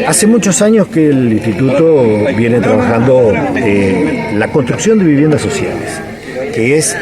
Hace muchos años que el Instituto viene trabajando la construcción de viviendas sociales, que es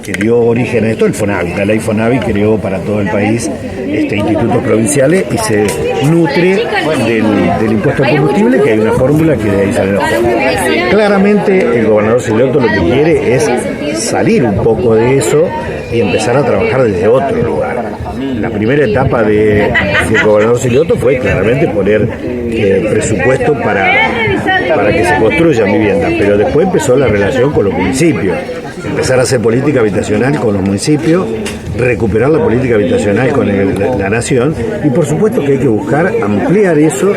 que dio origen a esto el FONAVI. La ley FONAVI creó para todo el país institutos provinciales y se nutre del impuesto al combustible, que hay una fórmula que de ahí sale la fórmula. Claramente el gobernador Silioto lo que quiere es salir un poco de eso y empezar a trabajar desde otro lugar. La primera etapa del gobernador Silioto fue claramente poner presupuesto para que se construyan viviendas, pero después empezó la relación con los municipios, empezar a hacer política habitacional con los municipios, recuperar la política habitacional con la nación, y por supuesto que hay que buscar ampliar eso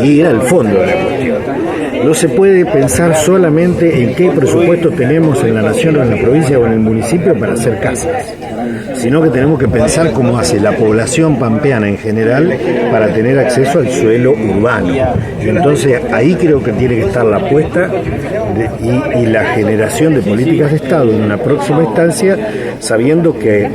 y ir al fondo de la cuestión. No se puede pensar solamente en qué presupuesto tenemos en la nación o en la provincia o en el municipio para hacer casas, sino que tenemos que pensar cómo hace la población pampeana en general para tener acceso al suelo urbano. Y entonces ahí creo que tiene que estar la apuesta y la generación de políticas de Estado en una próxima instancia, sabiendo que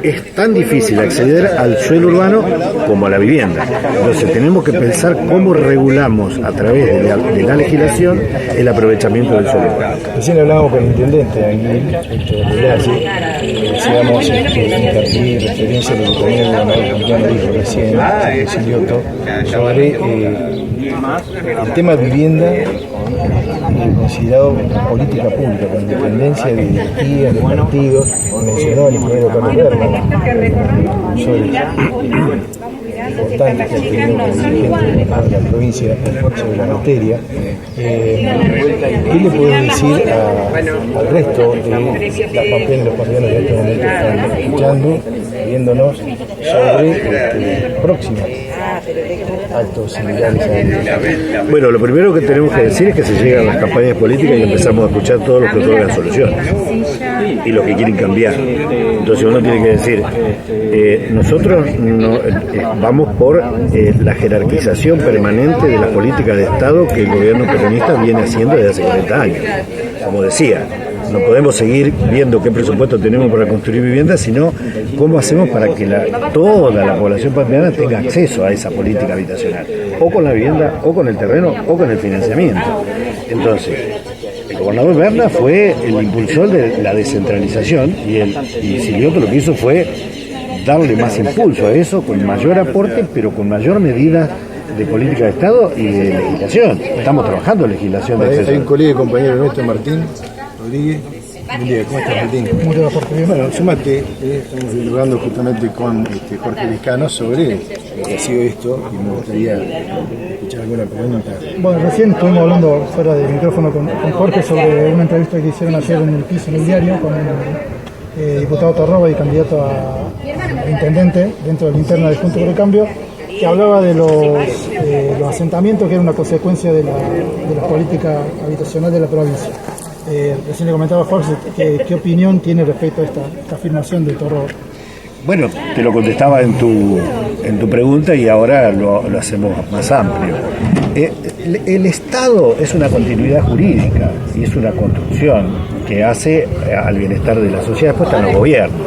es tan difícil acceder al suelo urbano como a la vivienda. Entonces tenemos que pensar cómo regulamos a través de la legislación el aprovechamiento del suelo urbano. Recién hablábamos con el intendente decíamos compartir referencia a lo que también el gobernador Quintana dijo recién, Silioto, sobre el tema de vivienda considerado política pública, con independencia de directivas, de partidos. Mencionó el ingeniero Carlos Berman sobre importante que ha tenido como dirigente de la provincia sobre la materia. ¿Qué le puede decir al resto de las pampeanas y los pampeanos que en este momento están escuchando, viéndonos, sobre próximos actos similares a ellos? Bueno, lo primero que tenemos que decir es que se llegan las campañas políticas y empezamos a escuchar todos los que otorgan soluciones y los que quieren cambiar. Entonces uno tiene que decir, nosotros vamos por la jerarquización permanente de las políticas de Estado que el gobierno peronista viene haciendo desde hace 40 años. Como decía, no podemos seguir viendo qué presupuesto tenemos para construir viviendas, sino cómo hacemos para que toda la población pampeana tenga acceso a esa política habitacional, o con la vivienda, o con el terreno, o con el financiamiento. Entonces, el gobernador Berna fue el impulsor de la descentralización y Silioto lo que hizo fue darle más impulso a eso, con mayor aporte, pero con mayor medida de política de Estado y de legislación. Estamos trabajando en legislación de acceso. Hay un colega y compañero nuestro, Martín Rodríguez. Buen día, ¿cómo estás, Martín? Muchas gracias. Bueno, sumate, estamos dialogando justamente con Jorge Vizcano sobre lo que ha sido esto y me gustaría escuchar alguna pregunta. Bueno, recién estuvimos hablando fuera del micrófono con Jorge sobre una entrevista que hicieron ayer en el piso, en el diario, con el diputado Torroba y candidato a intendente dentro de la interna del Juntos por el Cambio, que hablaba de los asentamientos, que era una consecuencia de la política habitacional de la provincia. Recién le comentaba a Jorge qué opinión tiene respecto a esta afirmación de Torroba. Bueno, te lo contestaba en tu pregunta y ahora lo hacemos más amplio. El Estado es una continuidad jurídica y es una construcción que hace al bienestar de la sociedad. Después están los gobiernos.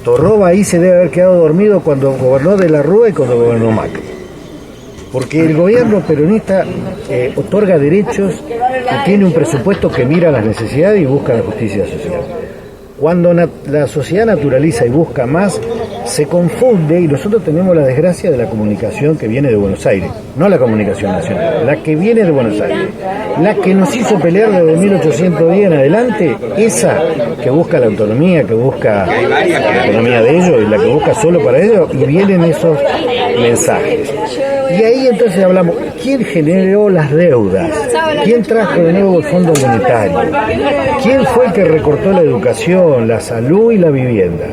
Torroba ahí se debe haber quedado dormido cuando gobernó De la Rúa y cuando gobernó Macri. Porque el gobierno peronista otorga derechos y tiene un presupuesto que mira las necesidades y busca la justicia social. Cuando la sociedad naturaliza y busca más, se confunde, y nosotros tenemos la desgracia de la comunicación que viene de Buenos Aires, no la comunicación nacional, la que viene de Buenos Aires, la que nos hizo pelear desde 1810 en adelante, esa que busca la autonomía, que busca la autonomía de ellos y la que busca solo para ellos, y vienen esos mensajes. Y ahí entonces hablamos, ¿quién generó las deudas? ¿Quién trajo de nuevo el Fondo Monetario? ¿Quién fue el que recortó la educación, la salud y la vivienda?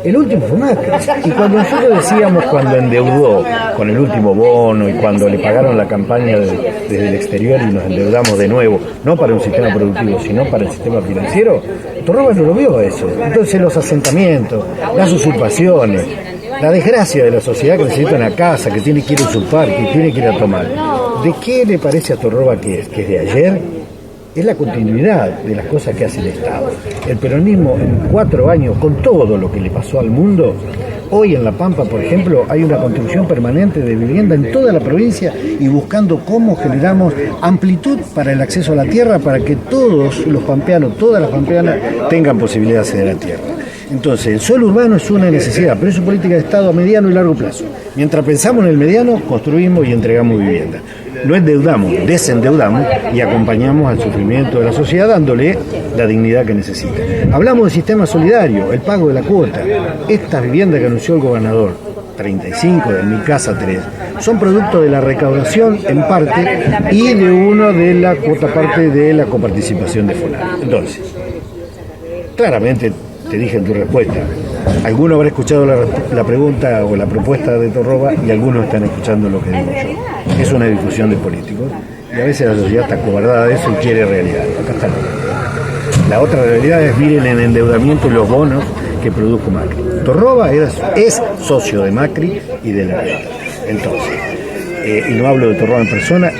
El último fue Macri. Y cuando nosotros decíamos, cuando endeudó con el último bono y cuando le pagaron la campaña desde el exterior y nos endeudamos de nuevo, no para un sistema productivo, sino para el sistema financiero, Torroba no lo vio eso. Entonces los asentamientos, las usurpaciones, la desgracia de la sociedad que necesita una casa, que tiene que ir a usurpar, que tiene que ir a tomar. ¿De qué le parece a Torroba que es? ¿Que es de ayer? Es la continuidad de las cosas que hace el Estado. El peronismo en 4 años, con todo lo que le pasó al mundo, Hoy en La Pampa, por ejemplo, hay una construcción permanente de vivienda en toda la provincia y buscando cómo generamos amplitud para el acceso a la tierra para que todos los pampeanos, todas las pampeanas tengan posibilidad de acceder a la tierra. Entonces, el suelo urbano es una necesidad, pero es una política de Estado a mediano y largo plazo. Mientras pensamos en el mediano, construimos y entregamos vivienda. No endeudamos, desendeudamos y acompañamos al sufrimiento de la sociedad dándole la dignidad que necesita. Hablamos del sistema solidario, el pago de la cuota. Estas viviendas que anunció el gobernador, 35, de Mi Casa 3, son producto de la recaudación en parte y de uno de la cuota parte de la coparticipación de FONAVI. Entonces, claramente te dije en tu respuesta, alguno habrá escuchado la pregunta o la propuesta de Torroba y algunos están escuchando lo que digo yo. Es una discusión de políticos y a veces la sociedad está acobardada de eso y quiere realidad. Acá está la otra realidad es miren el endeudamiento y los bonos que produjo Macri. Torroba es socio de Macri y de la reta. Entonces, y no hablo de Torroba en persona,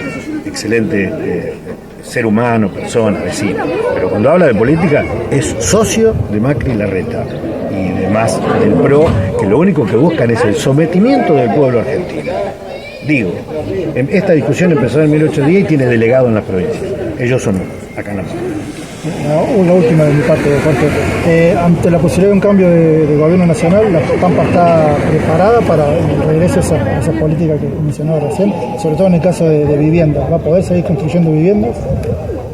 excelente ser humano, persona, vecino, pero cuando habla de política es socio de Macri y Larreta y demás del PRO, que lo único que buscan es el sometimiento del pueblo argentino. Digo, esta discusión empezó en 1810 y tiene delegado en las provincias. Ellos son acá en La Pampa. Una última de mi parte, Jorge. Ante la posibilidad de un cambio de gobierno nacional, La Pampa está preparada para el regreso a esa política que mencionaba recién, sobre todo en el caso de viviendas. ¿Va a poder seguir construyendo viviendas?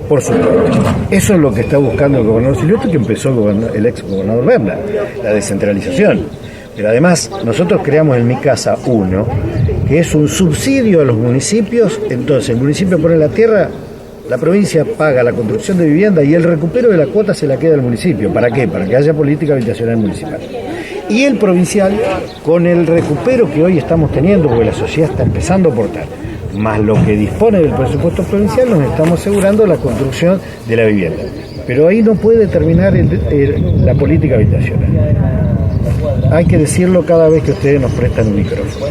Por supuesto. Eso es lo que está buscando el gobernador Silvestre, que empezó el ex gobernador Berna, la descentralización. Pero además, nosotros creamos el Mi Casa 1, que es un subsidio a los municipios. Entonces, el municipio pone la tierra, la provincia paga la construcción de vivienda y el recupero de la cuota se la queda al municipio. ¿Para qué? Para que haya política habitacional municipal. Y el provincial, con el recupero que hoy estamos teniendo, porque la sociedad está empezando a aportar, más lo que dispone del presupuesto provincial, nos estamos asegurando la construcción de la vivienda. Pero ahí no puede terminar la política habitacional. Hay que decirlo cada vez que ustedes nos prestan un micrófono.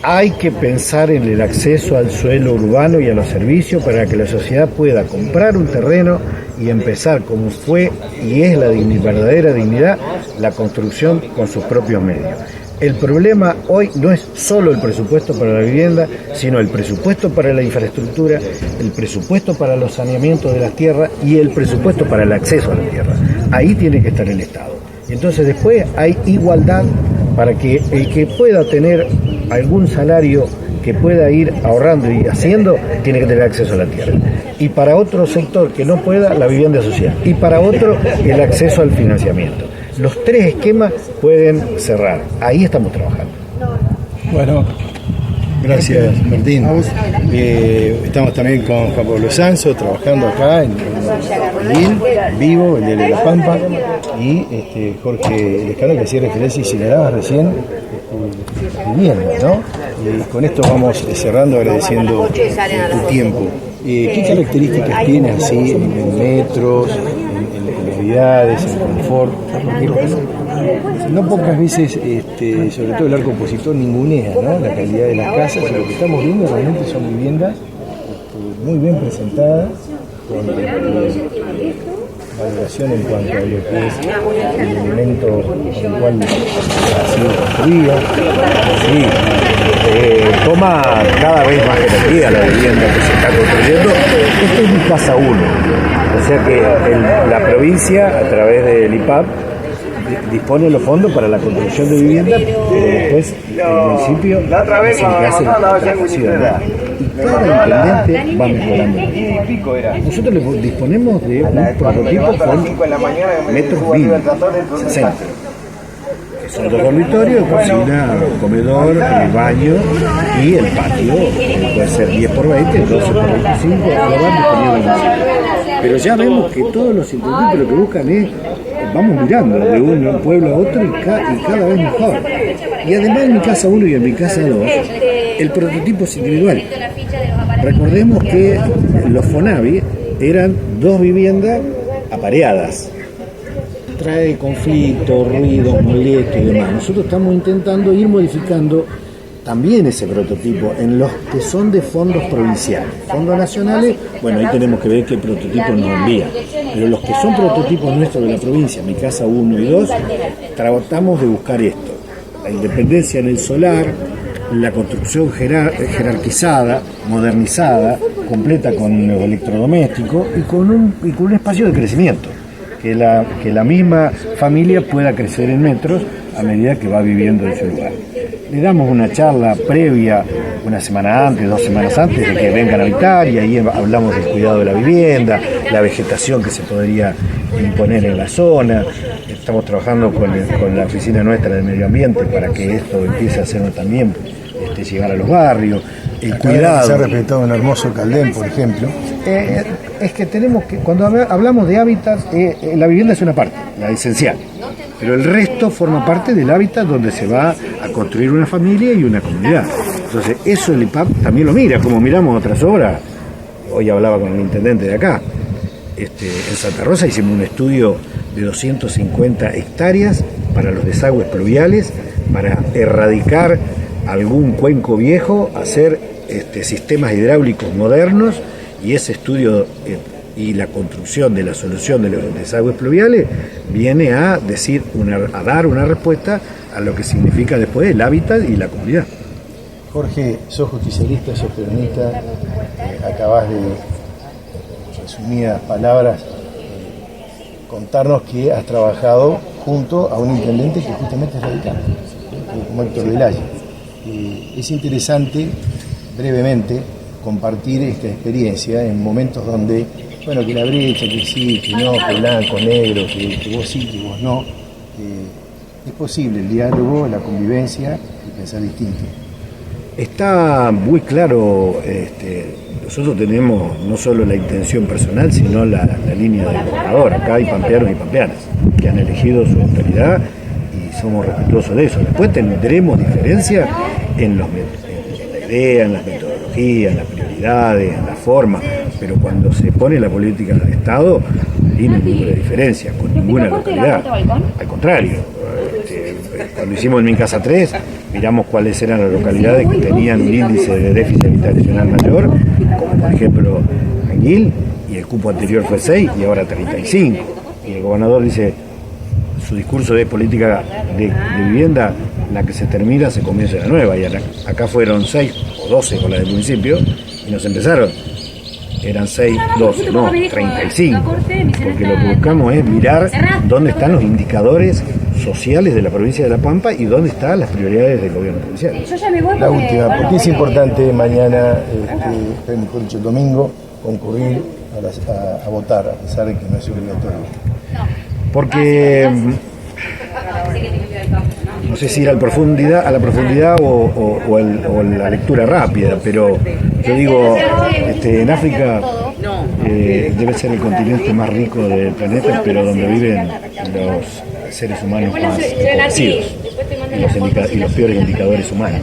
Hay que pensar en el acceso al suelo urbano y a los servicios para que la sociedad pueda comprar un terreno y empezar, como fue y es la verdadera dignidad, la construcción con sus propios medios. El problema hoy no es solo el presupuesto para la vivienda, sino el presupuesto para la infraestructura, el presupuesto para los saneamientos de las tierras y el presupuesto para el acceso a la tierra. Ahí tiene que estar el Estado. Y entonces después hay igualdad para que el que pueda tener algún salario que pueda ir ahorrando y haciendo, tiene que tener acceso a la tierra. Y para otro sector que no pueda, la vivienda social. Y para otro, el acceso al financiamiento. Los tres esquemas pueden cerrar. Ahí estamos trabajando. Bueno, gracias Martín. Estamos también con Juan Pablo Sanso, trabajando acá en vivo, el de La Pampa, y Jorge Lescano, que hacía referencia y señalaba recién vivienda, ¿no? Con esto vamos cerrando, agradeciendo tu tiempo. ¿Qué características tiene así en metros, en unidades, en confort? No pocas veces, sobre todo el arco opositor, ningunea, ¿no?, la calidad de las casas, y lo que estamos viendo realmente son viviendas muy bien presentadas, con valoración en cuanto a lo que es el elemento con el cual ha sido construida. Sí, toma cada vez más energía la vivienda que se está construyendo. Esto es Mi Casa 1, o sea que la provincia, a través del IPAP, dispone los fondos para la construcción de vivienda, pero después el municipio es el que hace la ciudad. Y cada intendente va mejorando. Nosotros disponemos de un prototipo con metros mínimos, 60. Son 2 dormitorios, cocina, comedor, el baño y el patio, puede ser 10 por 20, 12 por 25, lo van disponiendo. Pero ya vemos que todos los intendentes lo que buscan es, vamos mirando de un pueblo a otro y cada vez mejor. Y además en Mi Casa 1 y en Mi Casa 2, el prototipo es individual. Recordemos que los FONAVI eran 2 viviendas apareadas. Trae conflictos, ruidos, molestos y demás. Nosotros estamos intentando ir modificando también ese prototipo en los que son de fondos provinciales. Fondos nacionales, bueno, ahí tenemos que ver qué prototipo nos envía. Pero los que son prototipos nuestros de la provincia, Mi Casa 1 y 2, tratamos de buscar esto. la independencia en el solar, la construcción jerarquizada, modernizada, completa con los electrodomésticos y con un espacio de crecimiento, que la misma familia pueda crecer en metros a medida que va viviendo en su lugar. Le damos una charla previa, una semana antes, 2 semanas antes de que vengan a habitar, y ahí hablamos del cuidado de la vivienda, la vegetación que se podría imponer en la zona. Estamos trabajando con la oficina nuestra de medio ambiente para que esto empiece a hacerlo también, llegar a los barrios, el cuidado. Se ha respetado un hermoso Caldén, por ejemplo. Es que tenemos que, cuando hablamos de hábitat, la vivienda es una parte, la esencial, pero el resto forma parte del hábitat donde se va a construir una familia y una comunidad. Entonces eso el IPAP también lo mira, como miramos otras obras. Hoy hablaba con el intendente de acá. En Santa Rosa hicimos un estudio de 250 hectáreas para los desagües pluviales, para erradicar algún cuenco viejo, hacer sistemas hidráulicos modernos, y ese estudio y la construcción de la solución de los desagües pluviales viene a dar una respuesta a lo que significa después el hábitat y la comunidad. Jorge, sos justicialista, sos peronista, acabás de, en resumidas palabras, contarnos que has trabajado junto a un intendente que justamente es radical, como Héctor Velaya. Es interesante, brevemente, compartir esta experiencia en momentos donde, bueno, que la brecha, que sí, que no, que blanco, negro, que vos sí, que vos no. Es posible el diálogo, la convivencia y pensar distinto. Está muy claro, nosotros tenemos no solo la intención personal, sino la línea del gobernador. Acá hay pampeanos y pampeanas que han elegido su autoridad y somos respetuosos de eso. Después tendremos diferencias en la idea, en las metodologías, en las prioridades, en la forma, pero cuando se pone la política del Estado, no hay ninguna diferencia con ninguna localidad. Al contrario, cuando hicimos el MinCasa 3, miramos cuáles eran las localidades que tenían un índice de déficit habitacional mayor, como por ejemplo Anguil, y el cupo anterior fue 6 y ahora 35. Y el gobernador dice, su discurso de política de vivienda, la que se termina se comienza la nueva, y acá fueron 6 o 12 con la del municipio, y nos empezaron, eran 6, 12, no, 35, porque lo que buscamos es mirar dónde están los indicadores sociales de la provincia de La Pampa y dónde están las prioridades del gobierno provincial. La última, ¿por qué es importante mañana, mejor dicho, el domingo, concurrir a votar, a pesar de que no es obligatorio? Porque no sé si ir a la profundidad o la lectura rápida, pero yo digo, en África debe ser el continente más rico del planeta, pero donde viven los seres humanos más empobrecidos y los peores indicadores humanos.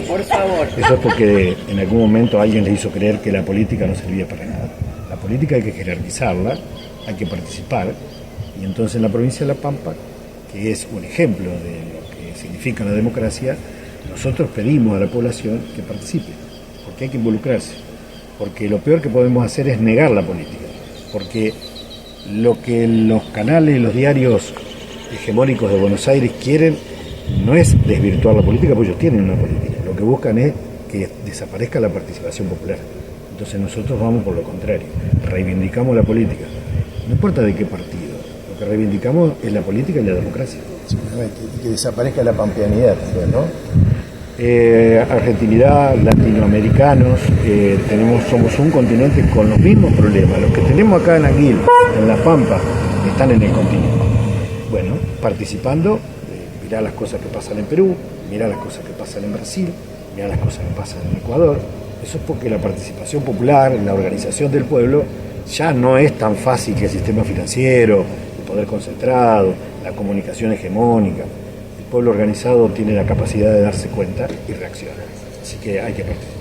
Eso es porque en algún momento alguien les hizo creer que la política no servía para nada. La política hay que jerarquizarla, hay que participar, y entonces en la provincia de La Pampa, que es un ejemplo de lo que significa la democracia, nosotros pedimos a la población que participe, porque hay que involucrarse, porque lo peor que podemos hacer es negar la política, porque lo que los canales, los diarios hegemónicos de Buenos Aires quieren no es desvirtuar la política, porque ellos tienen una política, lo que buscan es que desaparezca la participación popular. Entonces nosotros vamos por lo contrario, reivindicamos la política, no importa de qué partido, lo que reivindicamos es la política y la democracia. Simplemente, y que desaparezca la pampeanidad también, ¿no? Argentinidad, latinoamericanos, somos un continente con los mismos problemas. Los que tenemos acá en Anguil, en La Pampa, están en el continente. Bueno, participando, mirá las cosas que pasan en Perú, mirá las cosas que pasan en Brasil, mirá las cosas que pasan en Ecuador. Eso es porque la participación popular, la organización del pueblo, ya no es tan fácil que el sistema financiero, el poder concentrado, la comunicación hegemónica. El pueblo organizado tiene la capacidad de darse cuenta y reaccionar. Así que hay que participar.